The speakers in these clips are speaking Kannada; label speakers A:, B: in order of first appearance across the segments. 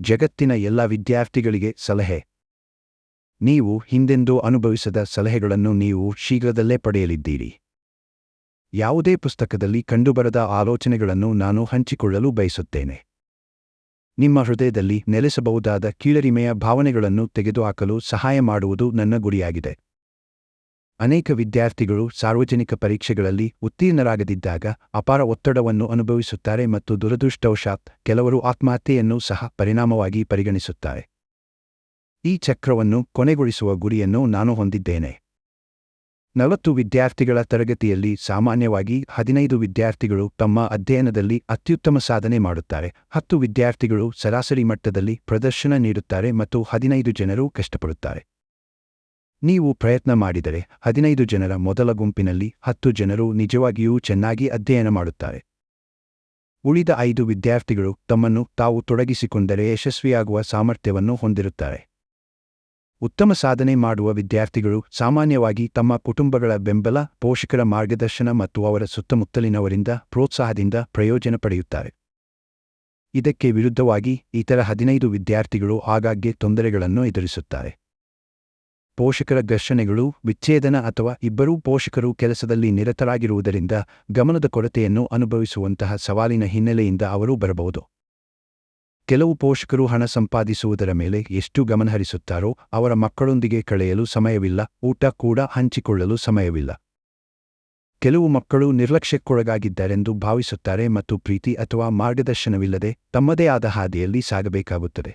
A: ಜಗತ್ತಿನ ಎಲ್ಲ ವಿದ್ಯಾರ್ಥಿಗಳಿಗೆ ಸಲಹೆ. ನೀವು ಹಿಂದೆಂದೂ ಅನುಭವಿಸದ ಸಲಹೆಗಳನ್ನು ನೀವು ಶೀಘ್ರದಲ್ಲೇ ಪಡೆಯಲಿದ್ದೀರಿ. ಯಾವುದೇ ಪುಸ್ತಕದಲ್ಲಿ ಕಂಡುಬರದ ಆಲೋಚನೆಗಳನ್ನು ನಾನು ಹಂಚಿಕೊಳ್ಳಲು ಬಯಸುತ್ತೇನೆ. ನಿಮ್ಮ ಹೃದಯದಲ್ಲಿ ನೆಲೆಸಬಹುದಾದ ಕೀಳರಿಮೆಯ ಭಾವನೆಗಳನ್ನು ತೆಗೆದುಹಾಕಲು ಸಹಾಯ ಮಾಡುವುದು ನನ್ನ ಗುರಿಯಾಗಿದೆ. ಅನೇಕ ವಿದ್ಯಾರ್ಥಿಗಳು ಸಾರ್ವಜನಿಕ ಪರೀಕ್ಷೆಗಳಲ್ಲಿ ಉತ್ತೀರ್ಣರಾಗದಿದ್ದಾಗ ಅಪಾರ ಒತ್ತಡವನ್ನು ಅನುಭವಿಸುತ್ತಾರೆ ಮತ್ತು ದುರದೃಷ್ಟವಶಾತ್ ಕೆಲವರು ಆತ್ಮಹತ್ಯೆಯನ್ನು ಸಹ ಪರಿಣಾಮವಾಗಿ ಪರಿಗಣಿಸುತ್ತಾರೆ. ಈ ಚಕ್ರವನ್ನು ಕೊನೆಗೊಳಿಸುವ ಗುರಿಯನ್ನು ನಾನು ಹೊಂದಿದ್ದೇನೆ. 40 ವಿದ್ಯಾರ್ಥಿಗಳ ತರಗತಿಯಲ್ಲಿ ಸಾಮಾನ್ಯವಾಗಿ 15 ವಿದ್ಯಾರ್ಥಿಗಳು ತಮ್ಮ ಅಧ್ಯಯನದಲ್ಲಿ ಅತ್ಯುತ್ತಮ ಸಾಧನೆ ಮಾಡುತ್ತಾರೆ, 10 ವಿದ್ಯಾರ್ಥಿಗಳು ಸರಾಸರಿ ಮಟ್ಟದಲ್ಲಿ ಪ್ರದರ್ಶನ ನೀಡುತ್ತಾರೆ ಮತ್ತು 15 ಜನರು ಕಷ್ಟಪಡುತ್ತಾರೆ. ನೀವು ಪ್ರಯತ್ನ ಮಾಡಿದರೆ 15 ಜನರ ಮೊದಲ ಗುಂಪಿನಲ್ಲಿ 10 ಜನರು ನಿಜವಾಗಿಯೂ ಚೆನ್ನಾಗಿ ಅಧ್ಯಯನ ಮಾಡುತ್ತಾರೆ. ಉಳಿದ 5 ವಿದ್ಯಾರ್ಥಿಗಳು ತಮ್ಮನ್ನು ತಾವು ತೊಡಗಿಸಿಕೊಂಡರೆ ಯಶಸ್ವಿಯಾಗುವ ಸಾಮರ್ಥ್ಯವನ್ನು ಹೊಂದಿರುತ್ತಾರೆ. ಉತ್ತಮ ಸಾಧನೆ ಮಾಡುವ ವಿದ್ಯಾರ್ಥಿಗಳು ಸಾಮಾನ್ಯವಾಗಿ ತಮ್ಮ ಕುಟುಂಬಗಳ ಬೆಂಬಲ, ಪೋಷಕರ ಮಾರ್ಗದರ್ಶನ ಮತ್ತು ಅವರ ಸುತ್ತಮುತ್ತಲಿನವರಿಂದ ಪ್ರೋತ್ಸಾಹದಿಂದ ಪ್ರಯೋಜನ ಪಡೆಯುತ್ತಾರೆ. ಇದಕ್ಕೆ ವಿರುದ್ಧವಾಗಿ ಇತರ 15 ವಿದ್ಯಾರ್ಥಿಗಳು ಆಗಾಗ್ಗೆ ತೊಂದರೆಗಳನ್ನು ಎದುರಿಸುತ್ತಾರೆ. ಪೋಷಕರ ಘರ್ಷಣೆಗಳು, ವಿಚ್ಛೇದನ ಅಥವಾ ಇಬ್ಬರೂ ಪೋಷಕರು ಕೆಲಸದಲ್ಲಿ ನಿರತರಾಗಿರುವುದರಿಂದ ಗಮನದ ಕೊರತೆಯನ್ನು ಅನುಭವಿಸುವಂತಹ ಸವಾಲಿನ ಹಿನ್ನೆಲೆಯಿಂದ ಅವರು ಬರಬಹುದು. ಕೆಲವು ಪೋಷಕರು ಹಣ ಸಂಪಾದಿಸುವುದರ ಮೇಲೆ ಎಷ್ಟು ಗಮನಹರಿಸುತ್ತಾರೋ ಅವರ ಮಕ್ಕಳೊಂದಿಗೆ ಕಳೆಯಲು ಸಮಯವಿಲ್ಲ, ಊಟ ಕೂಡ ಹಂಚಿಕೊಳ್ಳಲು ಸಮಯವಿಲ್ಲ. ಕೆಲವು ಮಕ್ಕಳು ನಿರ್ಲಕ್ಷ್ಯಕ್ಕೊಳಗಾಗಿದ್ದಾರೆಂದು ಭಾವಿಸುತ್ತಾರೆ ಮತ್ತು ಪ್ರೀತಿ ಅಥವಾ ಮಾರ್ಗದರ್ಶನವಿಲ್ಲದೆ ತಮ್ಮದೇ ಆದ ಹಾದಿಯಲ್ಲಿ ಸಾಗಬೇಕಾಗುತ್ತದೆ.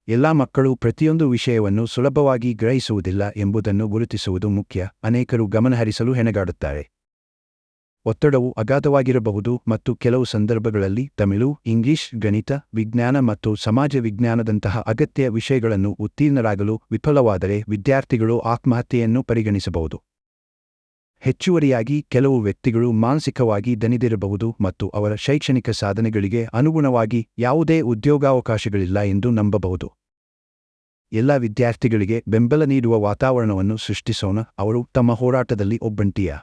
A: ಎಲ್ಲಾ ಮಕ್ಕಳು ಪ್ರತಿಯೊಂದು ವಿಷಯವನ್ನು ಸುಲಭವಾಗಿ ಗ್ರಹಿಸುವುದಿಲ್ಲ ಎಂಬುದನ್ನು ಗುರುತಿಸುವುದು ಮುಖ್ಯ. ಅನೇಕರು ಗಮನಹರಿಸಲು ಹೆಣಗಾಡುತ್ತಾರೆ. ಒತ್ತಡವು ಅಗಾಧವಾಗಿರಬಹುದು ಮತ್ತು ಕೆಲವು ಸಂದರ್ಭಗಳಲ್ಲಿ ತಮಿಳು, ಇಂಗ್ಲಿಷ್, ಗಣಿತ, ವಿಜ್ಞಾನ ಮತ್ತು ಸಮಾಜ ವಿಜ್ಞಾನದಂತಹ ಅಗತ್ಯ ವಿಷಯಗಳನ್ನು ಉತ್ತೀರ್ಣರಾಗಲು ವಿಫಲವಾದರೆ ವಿದ್ಯಾರ್ಥಿಗಳು ಆತ್ಮಹತ್ಯೆಯನ್ನು ಪರಿಗಣಿಸಬಹುದು. ಹೆಚ್ಚುವರಿಯಾಗಿ ಕೆಲವು ವ್ಯಕ್ತಿಗಳು ಮಾನಸಿಕವಾಗಿ ದಣಿದಿರಬಹುದು ಮತ್ತು ಅವರ ಶೈಕ್ಷಣಿಕ ಸಾಧನೆಗಳಿಗೆ ಅನುಗುಣವಾಗಿ ಯಾವುದೇ ಉದ್ಯೋಗಾವಕಾಶಗಳಿಲ್ಲ ಎಂದು ನಂಬಬಹುದು. ಎಲ್ಲ ವಿದ್ಯಾರ್ಥಿಗಳಿಗೆ ಬೆಂಬಲ ನೀಡುವ ವಾತಾವರಣವನ್ನು ಸೃಷ್ಟಿಸೋಣ. ಅವರು ತಮ್ಮ ಹೋರಾಟದಲ್ಲಿ ಒಬ್ಬಂಟಿಯ